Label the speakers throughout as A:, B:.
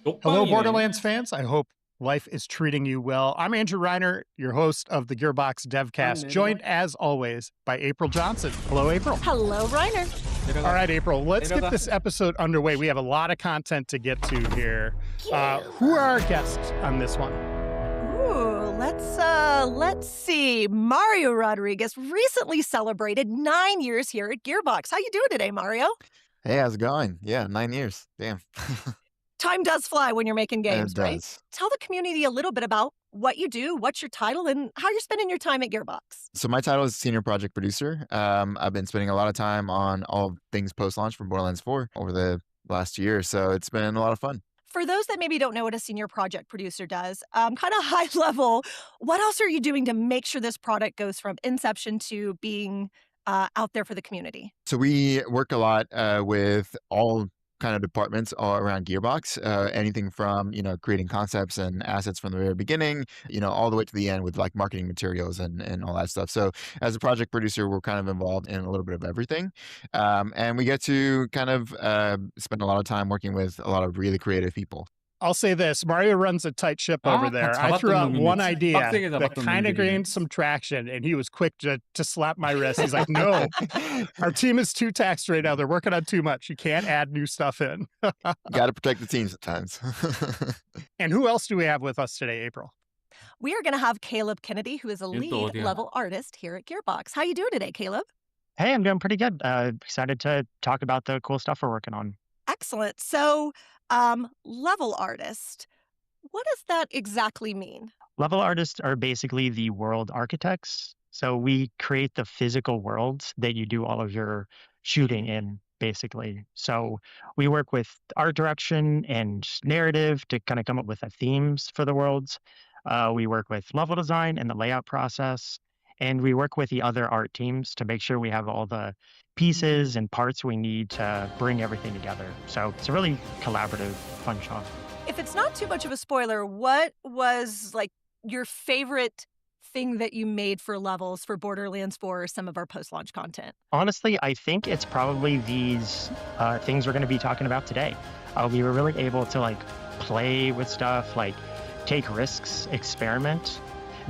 A: Hello,
B: 쪽방이네.
A: Borderlands fans. I hope life is treating you well. I'm Andrew Reiner, your host of the Gearbox
B: 딱
A: Devcast,
B: 내려가.
A: joined as always by April Johnson. Hello, April.
C: Hello, Reiner.
A: All
B: 내려가.
A: right, April, let's get
B: 내려가.
A: this episode underway. We have a lot of content to get to here. Who are our guests on this one?
C: Ooh, let's see. Mario Rodriguez recently celebrated 9 years here at Gearbox. How you doing today, Mario?
D: Hey, how's it going? Yeah, 9 years. Damn.
C: Time does fly when you're making games,
D: It
C: right?
D: does.
C: Tell the community a little bit about what you do, what's your title, and how you're spending your time at Gearbox.
D: So my title is Senior Project Producer. I've been spending a lot of time on all things post-launch for Borderlands 4 over the last year, so it's been a lot of fun.
C: For those that maybe don't know what a senior project producer does, kind of high level, what else are you doing to make sure this product goes from inception to being out there for the community?
D: So we work a lot with all kind of departments all around Gearbox, anything from, creating concepts and assets from the very beginning, all the way to the end with like marketing materials and all that stuff. So as a project producer, we're kind of involved in a little bit of everything. And we get to kind of spend a lot of time working with a lot of really creative people.
A: I'll say this, Mario runs a tight ship over
B: 다
A: there. I threw
B: 잡았던
A: out one
B: 놈이네.
A: idea
B: 빡세게
A: that
B: 잡았던
A: kind of
B: 놈들이.
A: gained some traction, and he was quick to slap my wrist. He's like, no, our team is too taxed right now. They're working on too much. You can't add new stuff in.
D: Got to protect the team sometimes.
A: And who else do we have with us today, April?
C: We are going to have Caleb Kennedy, who is a
B: 얘는 또
C: lead
B: 어디야?
C: level artist here at Gearbox. How you doing today, Caleb?
E: Hey, I'm doing pretty good. Excited to talk about the cool stuff we're working on.
C: Excellent. So, level artist, what does that exactly mean?
E: Level artists are basically the world architects. So we create the physical worlds that you do all of your shooting in, basically. So we work with art direction and narrative to kind of come up with the themes for the worlds. We work with level design and the layout process. And we work with the other art teams to make sure we have all the pieces and parts we need to bring everything together. So it's a really collaborative, fun shop.
C: If it's not too much of a spoiler, what was like your favorite thing that you made for levels for Borderlands 4 or some of our post-launch content?
E: Honestly, I think it's probably these things we're going to be talking about today. We were really able to like play with stuff, like take risks, experiment.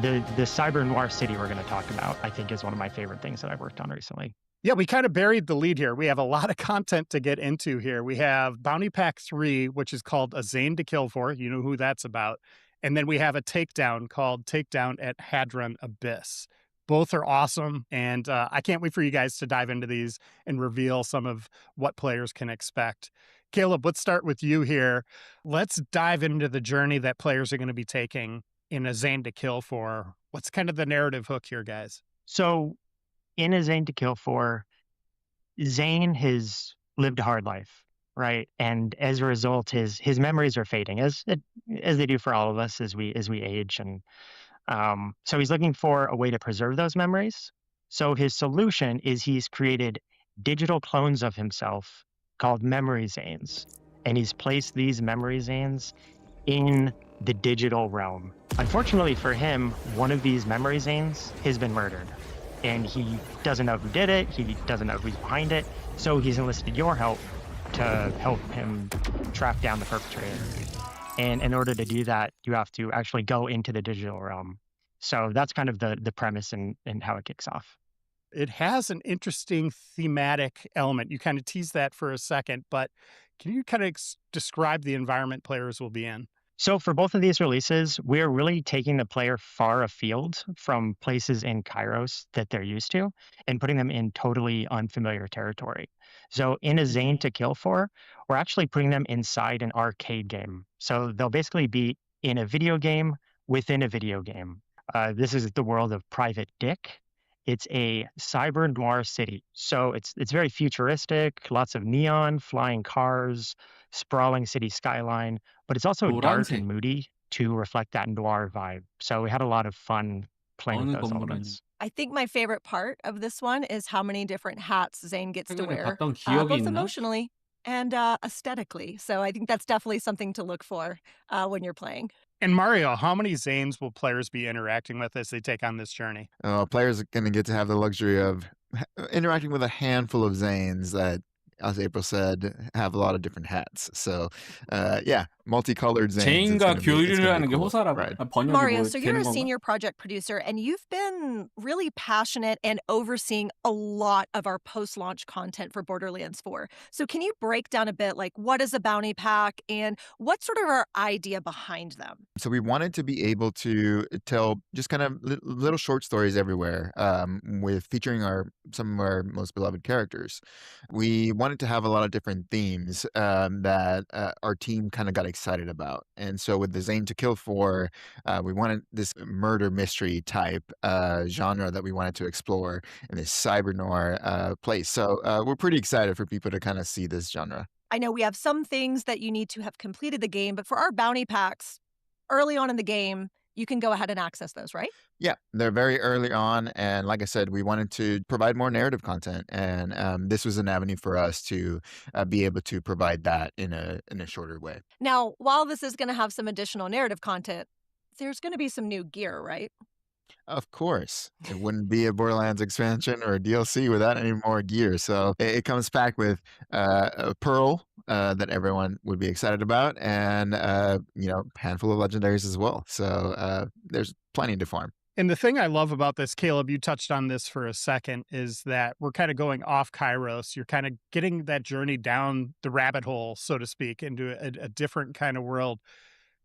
E: The cyber noir city we're going to talk about, I think, is one of my favorite things that I've worked on recently.
A: Yeah, we kind of buried the lead here. We have a lot of content to get into here. We have Bountypack 3, which is called A Zane to Kill For. You know who that's about. And then we have a takedown called Takedown at Hadron Abyss. Both are awesome, and I can't wait for you guys to dive into these and reveal some of what players can expect. Caleb, let's start with you here. Let's dive into the journey that players are going to be taking in A Zane to Kill For. What's kind of the narrative hook here, guys?
E: So in A Zane to Kill For, Zane has lived a hard life, right? And as a result, his memories are fading, as they do for all of us as we age. And so he's looking for a way to preserve those memories. So his solution is he's created digital clones of himself called memory Zanes. And he's placed these memory Zanes in the digital realm. Unfortunately for him, one of these memory Zanes has been murdered. And he doesn't know who did it. He doesn't know who's behind it. So he's enlisted your help to help him track down the perpetrator. And in order to do that, you have to actually go into the digital realm. So that's kind of the premise and how it kicks off.
A: It has an interesting thematic element. You kind of teased that for a second, but can you kind of describe the environment players will be in?
E: So for both of these releases, we're really taking the player far afield from places in Kairos that they're used to and putting them in totally unfamiliar territory. So in A Zane to Kill For, we're actually putting them inside an arcade game. So they'll basically be in a video game within a video game. This is the world of Private Dick. It's a cyber noir city. So it's very futuristic, lots of neon, flying cars, sprawling city skyline, but it's also dark
B: 노란색.
E: and moody to reflect that noir vibe. So we had a lot of fun playing
B: 어느
E: with those
B: 건물은
E: elements.
C: I think my favorite part of this one is how many different hats Zane gets to
B: 최근에
C: wear,
B: 봤던 기억이
C: both
B: 있나?
C: emotionally and aesthetically. So I think that's definitely something to look for when you're playing.
A: And Mario, how many Zanes will players be interacting with as they take on this journey?
D: Players are going to get to have the luxury of interacting with a handful of Zanes that as April said, have a lot of different hats. So, yeah, multicolored Zanes. It's
B: 제인과
D: gonna be
B: 교류하는 게
D: cool,
B: 호사라고
D: right?
B: 번역이
C: Mario,
B: 뭐
C: so you're
B: 되는
C: a
B: 건가?
C: senior project producer, and you've been really passionate and overseeing a lot of our post-launch content for Borderlands 4. So can you break down a bit, like, what is a bounty pack and what's sort of our idea behind them?
D: So we wanted to be able to tell just kind of little short stories everywhere, with featuring some of our most beloved characters. We wanted to have a lot of different themes that our team kind of got excited about. And so with the Zane to Kill for, we wanted this murder mystery type genre that we wanted to explore in this cyber noir place. So we're pretty excited for people to kind of see this genre.
C: I know we have some things that you need to have completed the game, but for our bounty packs, early on in the game, you can go ahead and access those, right?
D: Yeah, they're very early on, and like I said, we wanted to provide more narrative content, and this was an avenue for us to be able to provide that in a shorter way.
C: Now, while this is going to have some additional narrative content, there's going to be some new gear, right?
D: Of course, it wouldn't be a Borderlands expansion or a DLC without any more gear. So it comes packed with a pearl that everyone would be excited about, and handful of legendaries as well. So there's plenty to farm.
A: And the thing I love about this, Caleb, you touched on this for a second, is that we're kind of going off Kairos. You're kind of getting that journey down the rabbit hole, so to speak, into a different kind of world.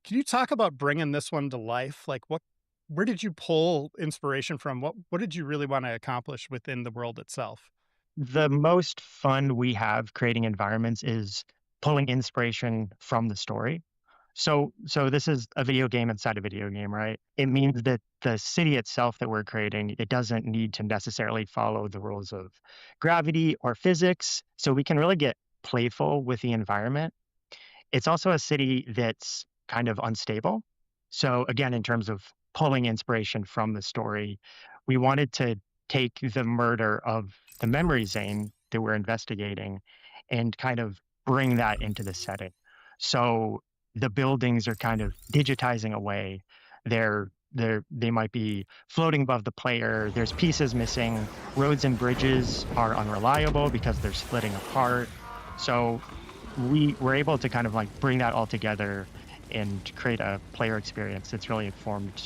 A: Can you talk about bringing this one to life? Like, where did you pull inspiration from? What did you really want to accomplish within the world itself?
E: The most fun we have creating environments is pulling inspiration from the story. So this is a video game inside a video game, right? It means that the city itself that we're creating, it doesn't need to necessarily follow the rules of gravity or physics. So we can really get playful with the environment. It's also a city that's kind of unstable. So again, in terms of pulling inspiration from the story, we wanted to take the murder of the memory Zane that we're investigating and kind of bring that into the setting. So the buildings are kind of digitizing away. They might be floating above the player. There's pieces missing. Roads and bridges are unreliable because they're splitting apart. So we were able to kind of like bring that all together and create a player experience that's really informed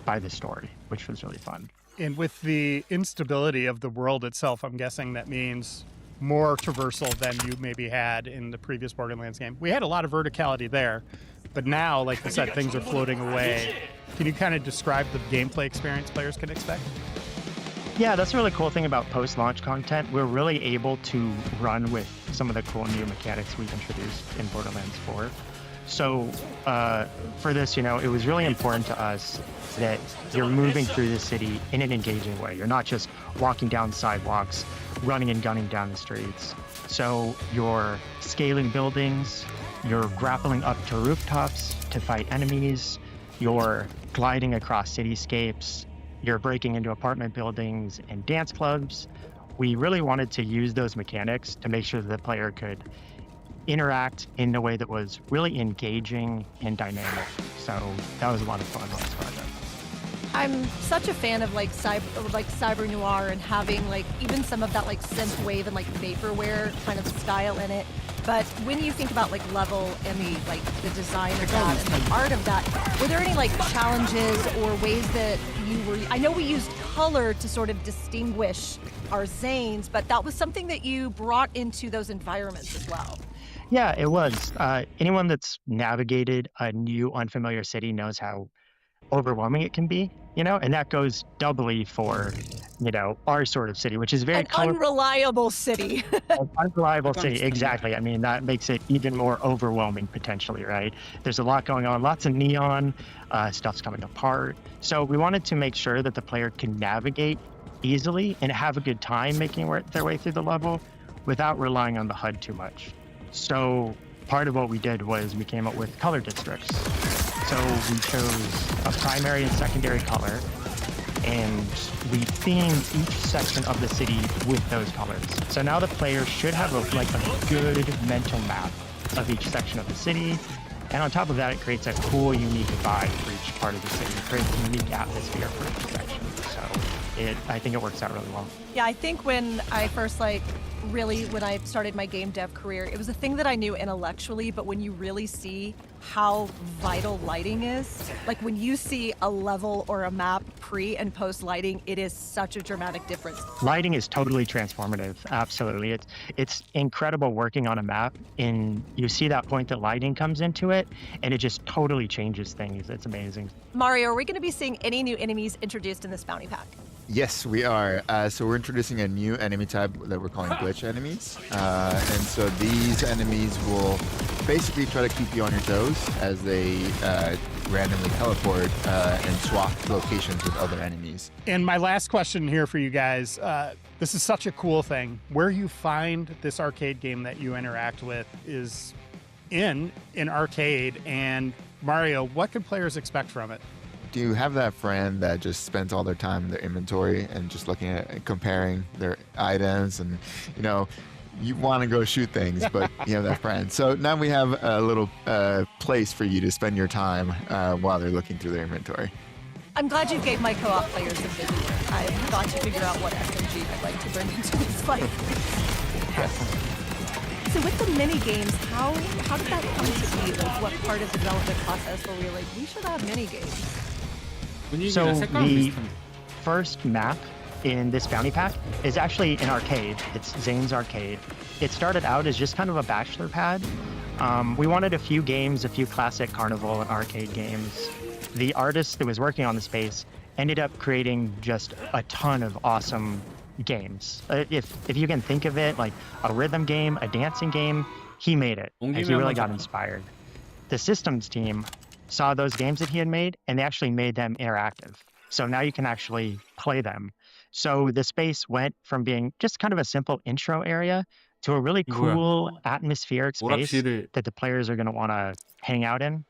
E: by the story, which was really fun.
A: And with the instability of the world itself, I'm guessing that means more traversal than you maybe had in the previous Borderlands game. We had a lot of verticality there, but now, like I said, things are floating away. Can you kind of describe the gameplay experience players can expect?
E: Yeah, that's a really cool thing about post-launch content. We're really able to run with some of the cool new mechanics we've introduced in Borderlands 4. So for this, it was really important to us that you're moving through the city in an engaging way. You're not just walking down sidewalks, running and gunning down the streets. So you're scaling buildings, you're grappling up to rooftops to fight enemies, you're gliding across cityscapes, you're breaking into apartment buildings and dance clubs. We really wanted to use those mechanics to make sure that the player could interact in a way that was really engaging and dynamic. So that was a lot of fun on this project.
C: I'm such a fan of cyber noir and having even some of that synth wave and vaporware kind of style in it. But when you think about level and the design of that and the art of that, were there any challenges or ways that you were? I know we used color to sort of distinguish our Zanes, but that was something that you brought into those environments as well.
E: Yeah, it was. Anyone that's navigated a new, unfamiliar city knows how overwhelming it can be, and that goes doubly for, our sort of city, which is very
C: unreliable city.
E: Unreliable city, exactly. I mean, that makes it even more overwhelming potentially, right? There's a lot going on, lots of neon, stuff's coming apart. So we wanted to make sure that the player can navigate easily and have a good time making their way through the level without relying on the HUD too much. So part of what we did was we came up with color districts. So we chose a primary and secondary color, and we themed each section of the city with those colors. So now the player should have a good mental map of each section of the city. And on top of that, it creates a cool, unique vibe for each part of the city. It creates a unique atmosphere for each section. So I think it works out really well.
C: Yeah, I think when I first when I started my game dev career, it was a thing that I knew intellectually, but when you really see how vital lighting is, like when you see a level or a map pre and post lighting, it is such a dramatic difference.
E: Lighting is totally transformative. Absolutely. It's incredible working on a map, and you see that point that lighting comes into it, and it just totally changes things. It's amazing.
C: Mario, are we going to be seeing any new enemies introduced in this bounty pack?
D: Yes, we are. So we're introducing a new enemy type that we're calling glitch enemies. And so these enemies will basically try to keep you on your toes as they randomly teleport and swap locations with other enemies.
A: And my last question here for you guys, this is such a cool thing. Where you find this arcade game that you interact with is in an arcade. And Mario, what can players expect from it?
D: Do you have that friend that just spends all their time in their inventory and just looking at and comparing their items, and you want to go shoot things, but you have that friend. So now we have a little place for you to spend your time while they're looking through their inventory.
C: I'm glad you gave my co-op players a video. I've got to figure out what SMG I'd like to bring into this fight. So with the mini games, how did that come to be? Like, what part of the development process were we like, we should have mini games?
E: So the first map in this bounty pack is actually an arcade. It's Zane's Arcade. It started out as just kind of a bachelor pad. We wanted a few games, a few classic carnival and arcade games. The artist that was working on the space ended up creating just a ton of awesome games. If you can think of it like a rhythm game, a dancing game, he made it. And he really got inspired. The systems team saw those games that he had made, and they actually made them interactive. So now you can actually play them. So the space went from being just kind of a simple intro area to a really cool atmospheric space that the players are going to want to hang out in,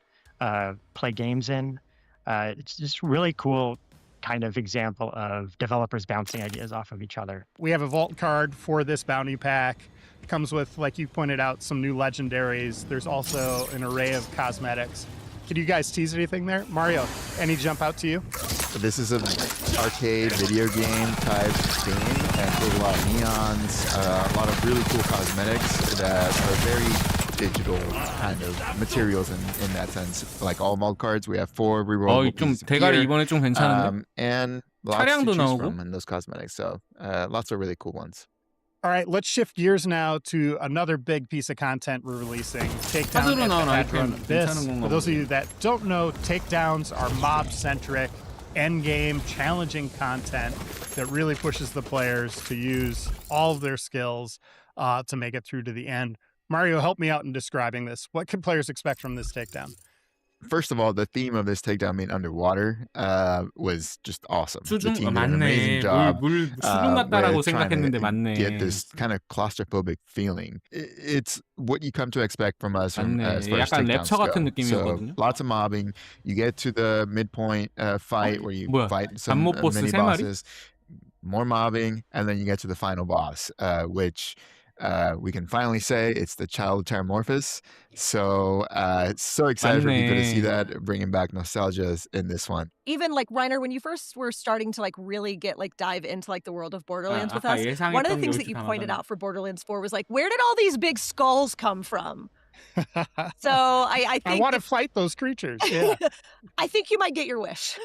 E: play games in. It's just really cool kind of example of developers bouncing ideas off of each other.
A: We have a vault card for this bounty pack. It comes with, like you pointed out, some new legendaries. There's also an array of cosmetics. Can you guys tease anything there? Mario, any jump out to you?
D: So this is an arcade video game type game, and there's a lot of neons, a lot of really cool cosmetics that are very digital kind of materials in that sense. Like all mug cards, we have 4 rerollable
B: 좀
D: pieces of
B: 대가리
D: gear,
B: 이번에 좀 괜찮은데?
D: and lots
B: 차량도
D: to choose
B: 나오고.
D: from in those cosmetics. So lots of really cool ones.
A: All right, let's shift gears now to another big piece of content we're releasing, Takedown
B: 사드로
A: at
B: 나온
A: the
B: 아이템
A: Hadron Abyss.
B: 괜찮은 건가
A: For those of
B: 보네.
A: you that don't know, takedowns are mob-centric, endgame, challenging content that really pushes the players to use all of their skills to make it through to the end. Mario, help me out in describing this. What can players expect from this takedown?
D: First of all, the theme of this takedown being underwater was just awesome. The
B: 수중
D: team did an amazing
B: 맞네.
D: job
B: 물 수중 같다라고
D: with trying
B: 생각했는데
D: to
B: 맞네.
D: get this kind of claustrophobic feeling. It's what you come to expect from us from,
B: 맞네.
D: as far as
B: 약간
D: takedowns
B: 랩처 같은
D: go. So
B: 느낌이었거든요.
D: lots of mobbing. You get to the midpoint fight where you
B: 뭐야?
D: fight some
B: 잠못 보스
D: mini
B: 3마리?
D: bosses. More mobbing, and then you get to the final boss, which we can finally say it's the child Terramorphous. So so excited for people to see that, bringing back nostalgia in this one.
C: Even like Reiner, when you first were starting to like really get like dive into like the world of Borderlands with us,
B: 아까
C: one of the
B: 예상했던
C: things
B: 게
C: that you
B: 옳지
C: pointed
B: 당하잖아.
C: out for Borderlands 4 was like, where did all these big skulls come from? So I
A: I
C: think
A: want to fight those creatures. Yeah.
C: I think you might get your wish.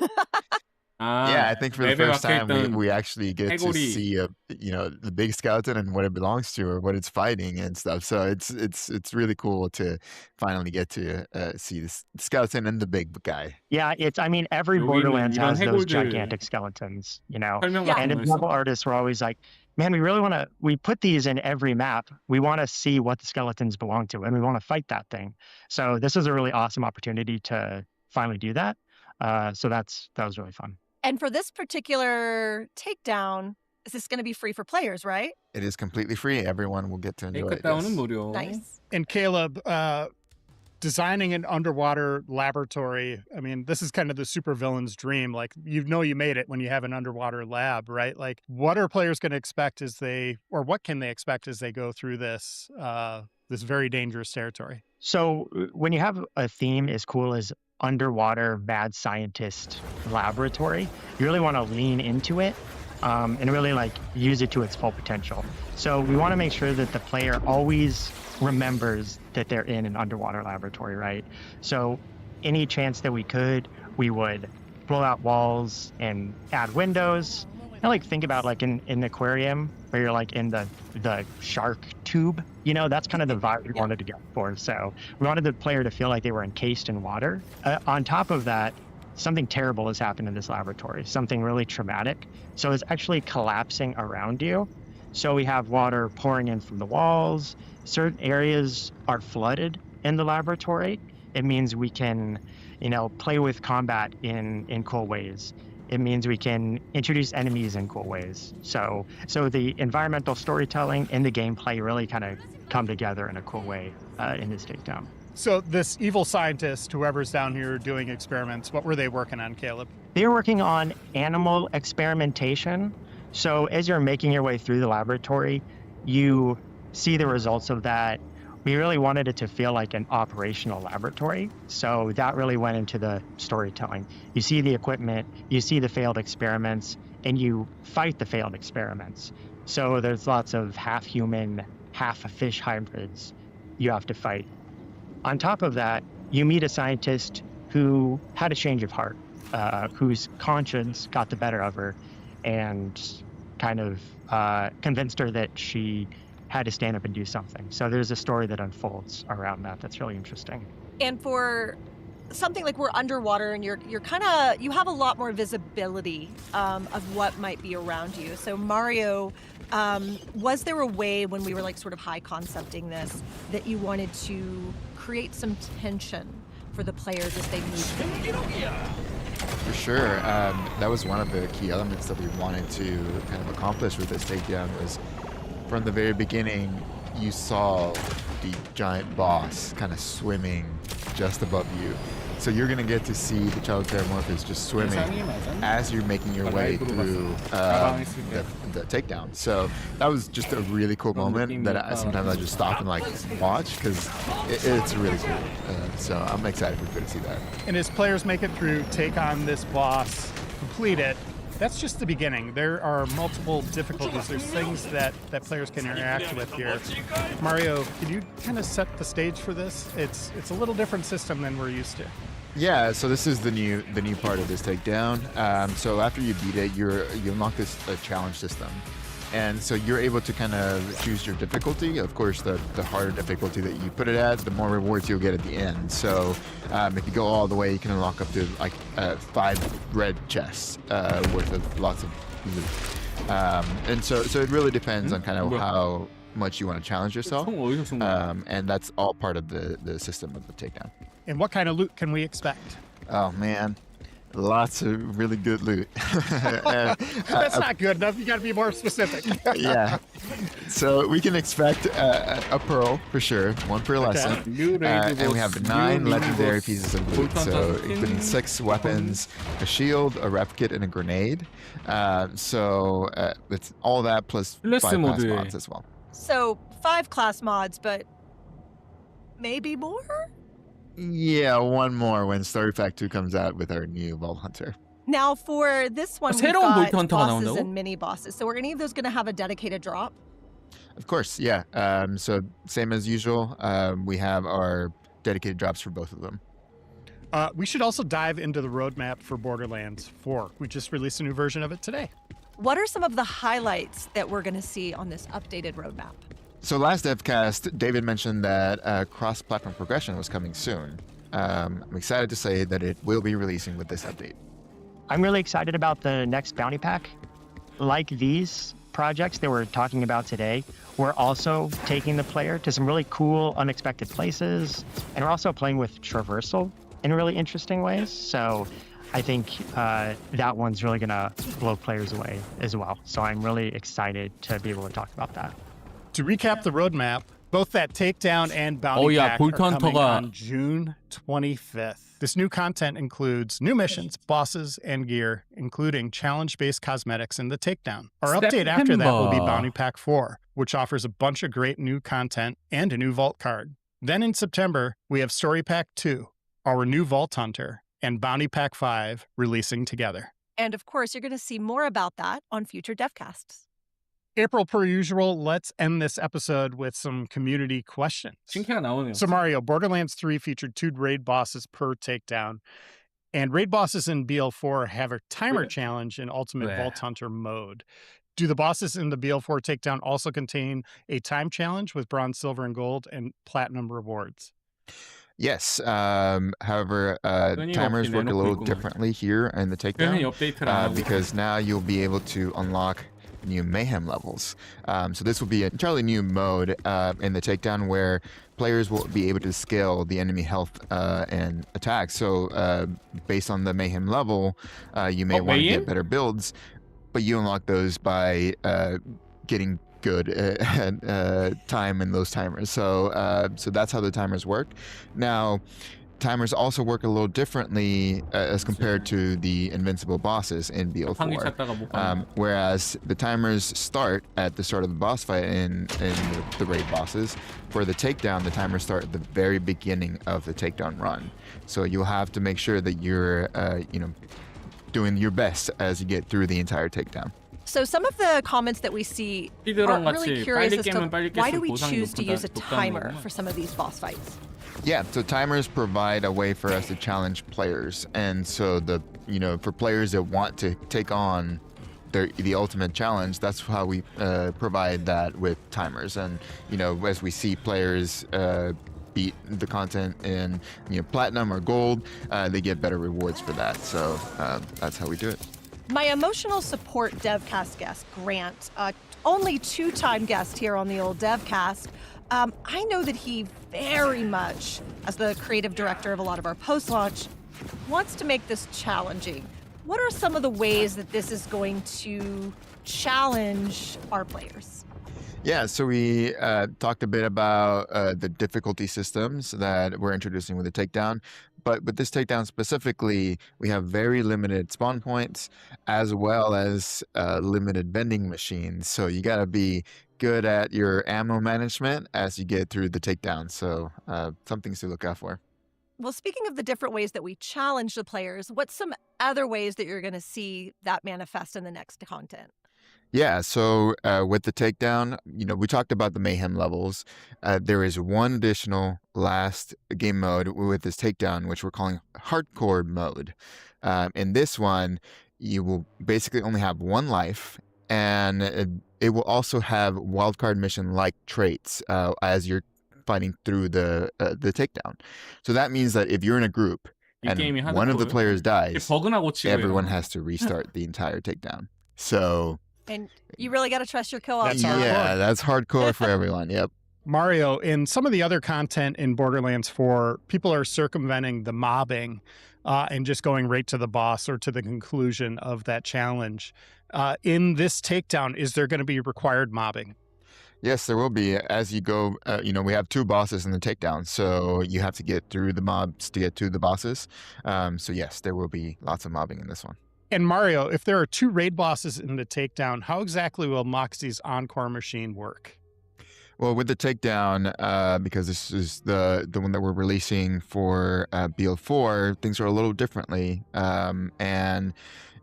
D: Yeah, I think for the
B: 맵에
D: first time
B: 박혀있던
D: we actually get to
B: 해골이.
D: see the big skeleton and what it belongs to or what it's fighting and stuff. So it's really cool to finally get to see this skeleton and the big guy.
E: Yeah, every
B: 여기는
E: Borderlands
B: 이런
E: has those
B: 해골들
E: gigantic skeletons,
B: 설명
C: Yeah.
B: 같은
E: And
B: 거
E: the
B: 했어.
E: level artists were always like, man, we put these in every map. We want to see what the skeletons belong to, and we want to fight that thing. So this is a really awesome opportunity to finally do that. So that was really fun.
C: And for this particular takedown, is this going to be free for players, right?
D: It is completely free. Everyone will get to enjoy it.
B: 테이크다운은
D: Yes.
B: 무료.
C: Nice.
A: And Caleb, designing an underwater laboratory, I mean, this is kind of the supervillain's dream. Like, you made it when you have an underwater lab, right? Like, what are players going to expect what can they expect as they go through this very dangerous territory?
E: So when you have a theme as cool as underwater mad scientist laboratory, you really want to lean into it and really like use it to its full potential. So we want to make sure that the player always remembers that they're in an underwater laboratory, right? So any chance that we could, we would blow out walls and add windows. And like think about like in an aquarium where you're like in the shark tube, you know, that's kind of the vibe we wanted to go for. So we wanted the player to feel like they were encased in water. On top of that, something terrible has happened in this laboratory, something really traumatic. So it's actually collapsing around you. So we have water pouring in from the walls. Certain areas are flooded in the laboratory. It means we can, you know, play with combat in cool ways. It means we can introduce enemies in cool ways. So the environmental storytelling and the gameplay really kind of come together in a cool way in this takedown.
A: So this evil scientist, whoever's down here doing experiments, what were they working on, Caleb?
E: They were working on animal experimentation. So as you're making your way through the laboratory, you see the results of that. We really wanted it to feel like an operational laboratory. So that really went into the storytelling. You see the equipment, you see the failed experiments, and you fight the failed experiments. So there's lots of half human, half fish hybrids you have to fight. On top of that, you meet a scientist who had a change of heart, whose conscience got the better of her and kind of convinced her that she had to stand up and do something. So there's a story that unfolds around that that's really interesting.
C: And for something like we're underwater and you have a lot more visibility of what might be around you. So Mario, was there a way when we were like sort of high concepting this that you wanted to create some tension for the players as they move through?
D: For sure. That was one of the key elements that we wanted to kind of accomplish with this takedown was from the very beginning, you saw the giant boss kind of swimming just above you. So you're going to get to see the Child Terramorphous just swimming as you're making your way through the takedown. So that was just a really cool moment that sometimes I just stop and like watch because it's really cool. So I'm excited for people to see that.
A: And as players make it through, take on this boss, complete it, that's just the beginning. There are multiple difficulties. There's things that players can interact with here. Mario, can you kind of set the stage for this? It's a little different system than we're used to.
D: Yeah, so this is the new part of this takedown. So after you beat it, you unlock this challenge system. And so you're able to kind of choose your difficulty. Of course, the harder difficulty that you put it at, the more rewards you'll get at the end. So if you go all the way, you can unlock up to like 5 red chests worth of lots of loot. And so it really depends on kind of how much you want to challenge yourself. And that's all part of the system of the takedown.
A: And what kind of loot can we expect?
D: Oh, man. Lots of really good loot.
A: That's not good enough. You got to be more specific.
D: Yeah. So we can expect a pearl for sure, 1 per lesson. And we have 9 legendary pieces of loot. So including 6 weapons, a shield, a rep kit, and a grenade. So it's all that plus 5 class mods as well.
C: So 5 class mods, but maybe more?
D: Yeah, 1 more when Story Pack 2 comes out with our new Vault Hunter.
C: Now for this one, we've
B: 새로운
C: got
B: 놀이터 헌터가
C: bosses
B: 나온다고?
C: and mini bosses. So are any of those going to have a dedicated drop?
D: Of course, yeah. So same as usual, we have our dedicated drops for both of them.
A: We should also dive into the roadmap for Borderlands 4. We just released a new version of it today.
C: What are some of the highlights that we're going to see on this updated roadmap?
D: So last DevCast, David mentioned that cross-platform progression was coming soon. I'm excited to say that it will be releasing with this update.
E: I'm really excited about the next bounty pack. Like these projects that we're talking about today, we're also taking the player to some really cool, unexpected places, and we're also playing with traversal in really interesting ways. So I think that one's really going to blow players away as well. So I'm really excited to be able to talk about that.
A: To recap the roadmap, both that takedown and bounty pack are coming on June 25th. This new content includes new missions, bosses, and gear, including challenge-based cosmetics in the takedown. Our update after that will be Bounty Pack 4, which offers a bunch of great new content and a new vault card. Then in September, we have Story Pack 2, our new Vault Hunter, and Bounty Pack 5 releasing together.
C: And of course, you're going to see more about that on future devcasts.
A: April, per usual, let's end this episode with some community questions.
B: 징크가 나오네요.
A: So Mario, Borderlands 3 featured 2 raid bosses per takedown. And raid bosses in BL4 have a timer challenge in Ultimate Vault Hunter mode. Do the bosses in the BL4 takedown also contain a time challenge with bronze, silver, and gold and platinum rewards?
D: Yes. However, timers work a little differently here in the takedown because now you'll be able to unlock new mayhem levels. So this will be an entirely new mode in the takedown where players will be able to scale the enemy health and attacks. So based on the mayhem level, you may want to get better builds, but you unlock those by getting good time in those timers. So that's how the timers work. Now, timers also work a little differently as compared to the invincible bosses in BL4. Whereas the timers start at the start of the boss fight in the raid bosses. For the takedown, the timers start at the very beginning of the takedown run. So you'll have to make sure that you're doing your best as you get through the entire takedown.
C: So some of the comments that we see are really curious as to why do we choose to use a timer for some of these boss fights?
D: Yeah, so timers provide a way for us to challenge players, and so for players that want to take on the ultimate challenge, that's how we provide that with timers. And as we see players beat the content in platinum or gold, they get better rewards for that. So that's how we do it.
C: My emotional support DevCast guest, Grant, only 2-time guest here on the old DevCast. I know that he very much, as the creative director of a lot of our post-launch, wants to make this challenging. What are some of the ways that this is going to challenge our players?
D: Yeah, so we talked a bit about the difficulty systems that we're introducing with the takedown. But with this takedown specifically, we have very limited spawn points as well as limited vending machines. So you got to be good at your ammo management as you get through the takedown. So some things to look out for.
C: Well, speaking of the different ways that we challenge the players, what's some other ways that you're going to see that manifest in the next content?
D: Yeah, so with the takedown, we talked about the mayhem levels. There is one additional last game mode with this takedown, which we're calling hardcore mode. In this one, you will basically only have one life, and it will also have wildcard mission-like traits as you're fighting through the takedown. So that means that if you're in a group and one of the players dies, everyone has to restart the entire takedown. So...
C: And you really got to trust your co-op.
D: That's hardcore for everyone. Yep.
A: Mario, in some of the other content in Borderlands 4, people are circumventing the mobbing and just going right to the boss or to the conclusion of that challenge. In this takedown, is there going to be required mobbing?
D: Yes, there will be. As you go, we have 2 bosses in the takedown, so you have to get through the mobs to get to the bosses. So yes, there will be lots of mobbing in this one.
A: And Mario, if there are 2 raid bosses in the takedown, how exactly will Moxie's Encore machine work?
D: Well, with the takedown, because this is the one that we're releasing for BL4, things are a little differently, and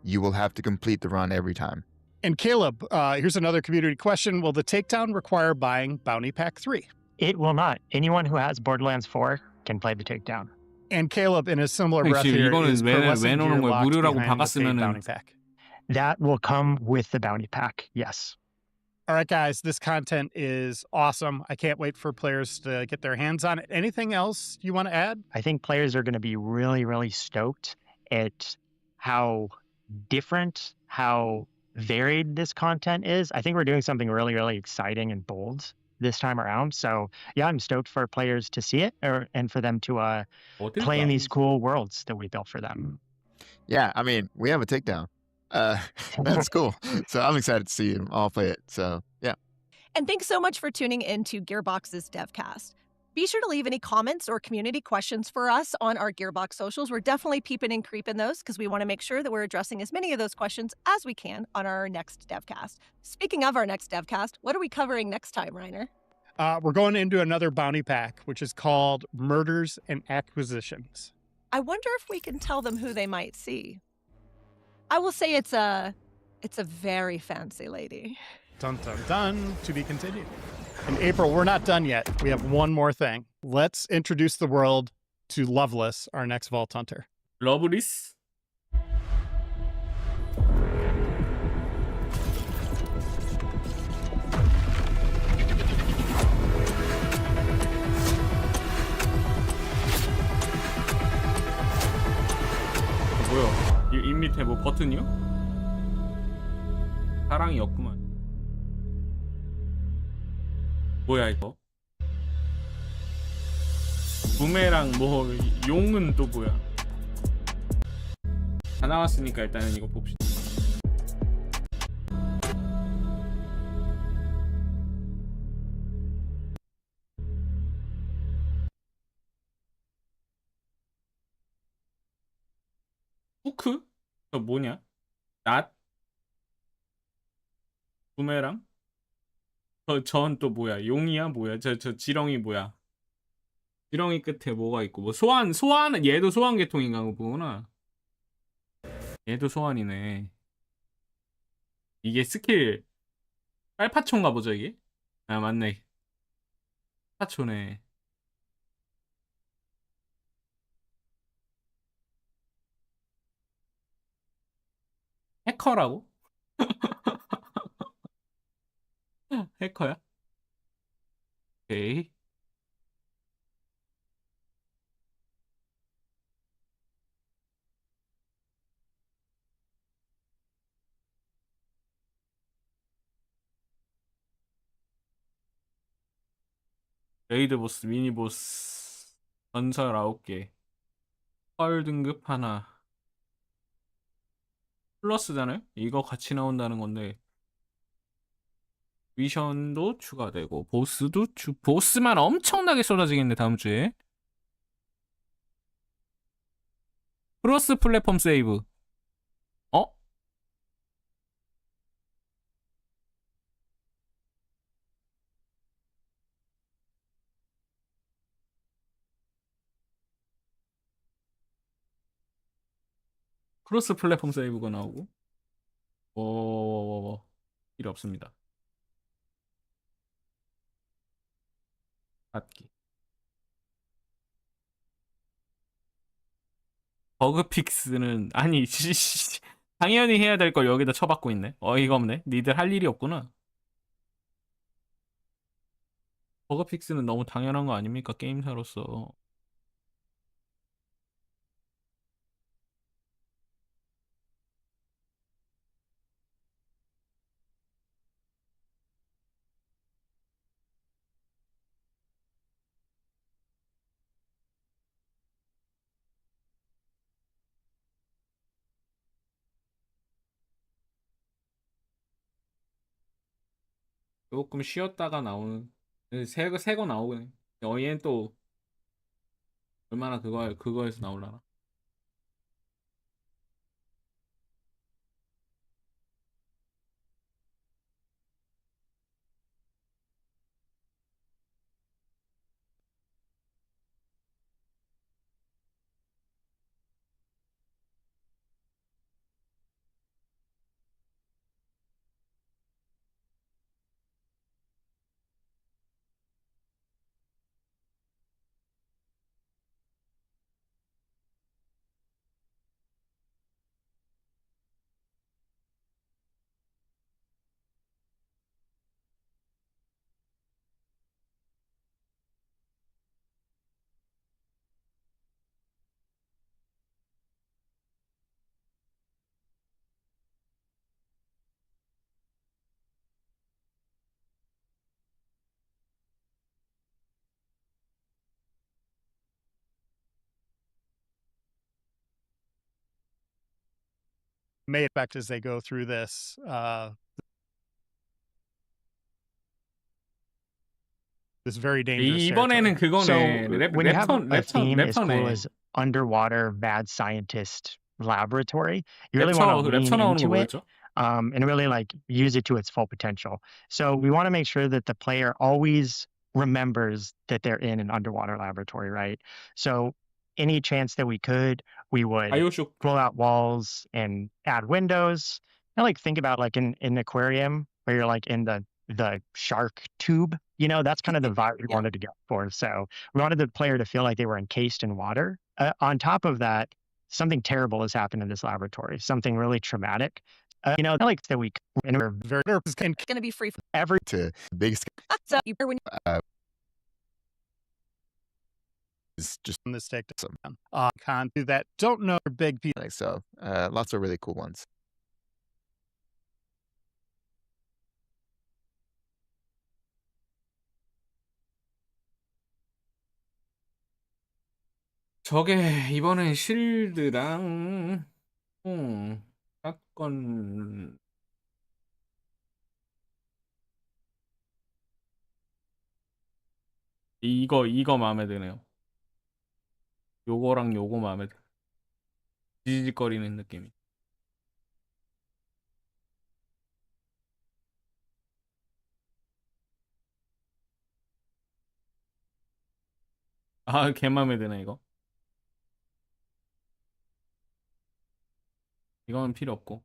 D: you will have to complete the run every time.
A: And Caleb, here's another community question. Will the takedown require buying Bounty Pack 3?
E: It will not. Anyone who has Borderlands 4 can play the takedown.
A: And Caleb, in a similar breath here, is
B: 왜 넣는 거야? 무료라고 박았으면은
E: that will come with the bounty pack. Yes.
A: All right, guys, this content is awesome. I can't wait for players to get their hands on it. Anything else you want to add?
E: I think players are going to be really, really stoked at how different, how varied this content is. I think we're doing something really, really exciting and bold this time around. So yeah, I'm stoked for players to see it and for them to play in these cool worlds that we built for them.
D: Yeah, I mean, we have a takedown. That's cool. So I'm excited to see them all play it. So yeah.
C: And thanks so much for tuning in to Gearbox's DevCast. Be sure to leave any comments or community questions for us on our Gearbox socials. We're definitely peeping and creeping those because we want to make sure that we're addressing as many of those questions as we can on our next DevCast. Speaking of our next DevCast, what are we covering next time, Reiner?
A: We're going into another bounty pack, which is called Murders and Acquisitions.
C: I wonder if we can tell them who they might see. I will say it's a very fancy lady.
A: Dun dun dun. To be continued. And April, we're not done yet. We have one more thing. Let's introduce the world to Loveless, our next Vault Hunter.
B: 러브리스? 뭐야? 이 밑에 뭐 버튼이요? 사랑이 없구만. 뭐야 이거? 부메랑 뭐 용은 또 뭐야? 다 나왔으니까 일단은 이거 봅시다. 후크? 저 뭐냐? 낫? 부메랑? 전 또 뭐야? 용이야? 뭐야? 저 지렁이 뭐야? 지렁이 끝에 뭐가 있고 뭐 소환은 얘도 소환 계통인가 보구나. 얘도 소환이네. 이게 스킬 빨파초인가 보죠 이게? 아 맞네. 파초네. 해커라고? 해커야? 오케이. 레이드 보스, 미니 보스, 전설 9개, 펄 등급 하나. 플러스잖아요? 이거 같이 나온다는 건데 미션도 추가되고 보스만 엄청나게 쏟아지겠네 다음 주에. 크로스 플랫폼 세이브. 어? 크로스 플랫폼 세이브가 나오고 필요 없습니다. 닫기. 버그 픽스는 아니 당연히 해야 될 걸 여기다 쳐박고 있네. 어이가 없네. 니들 할 일이 없구나. 버그 픽스는 너무 당연한 거 아닙니까 게임사로서. 조금 쉬었다가 나오는 새거 나오네. 얘는 또 얼마나 그거에서 나올라나.
A: May affect as they go through this. This very dangerous.
B: 이번에는 그거네.
E: So when you have a theme as cool
B: 랩터네.
E: as underwater bad scientist laboratory, you really want to lean
B: 랩터 나오는 거
E: into it
B: 뭐였죠?
E: and really like use it to its full potential. So we want to make sure that the player always remembers that they're in an underwater laboratory, right? So any chance that we could, we would
B: 바이오쇼
E: blow out walls and add windows. And like think about like in an aquarium where you're like in the shark tube, you know, that's kind of the vibe we
C: Yeah.
E: wanted to go for. So we wanted the player to feel like they were encased in water. On top of that, something terrible has happened in this laboratory, something really traumatic. You know, like that we and we're
A: Very can
C: It's gonna be free.
E: every
D: To big scale
C: So you when
D: is just
A: on this takedown.
D: awesome.
A: Can't do that. Don't know big people.
D: Like, so lots of really cool ones.
B: 저게 이번엔 실드랑 사건 이거 마음에 드네요. 요거랑 요거 마음에 드. 지지직거리는 느낌이. 아, 개 마음에 드네 이거. 이건 필요 없고.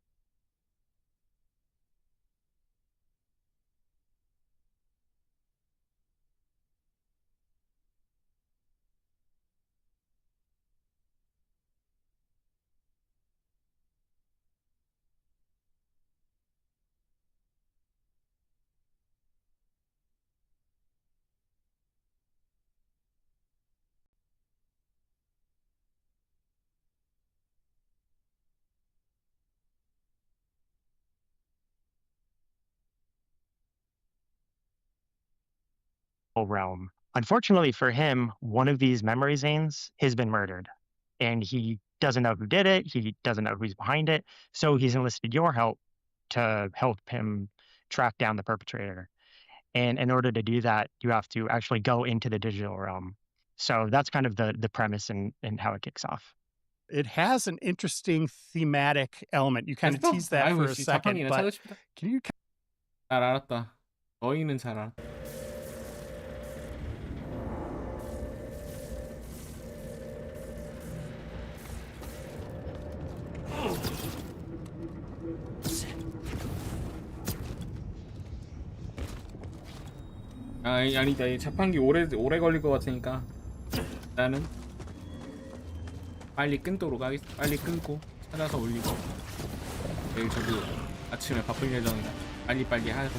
E: realm. Unfortunately for him, one of these memory Zanes has been murdered, and he doesn't know who did it. He doesn't know who's behind it. So he's enlisted your help to help him track down the perpetrator. And in order to do that, you have to actually go into the digital realm. So that's kind of the premise and how it kicks off.
A: It has an interesting thematic element. You kind of
B: 됐어?
A: tease that
B: 아이고,
A: for a
B: 씨,
A: second,
B: 자판기나
A: but
B: 찾고 싶다.
A: can you
B: 잘 알았다. 너희는 잘 알아. 아니다. 이 자판기 오래 걸릴 것 같으니까 나는 빨리 끊도록 하겠습니다. 빨리 끊고 찾아서 올리고 내일 저도 아침에 바쁠 예정이라 빨리빨리 하고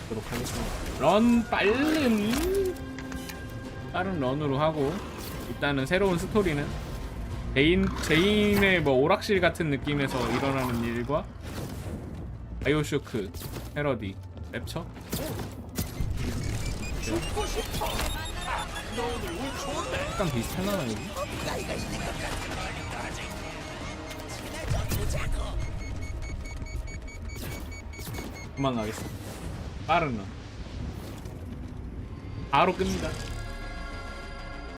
B: 하도록 하겠습니다. 런 빠른 런으로 하고 일단은 새로운 스토리는 제인의 뭐 오락실 같은 느낌에서 일어나는 일과 바이오쇼크 패러디 랩처 약간 비슷하나 여기? 그만 가겠습니다. 빠른 런 바로 끕니다.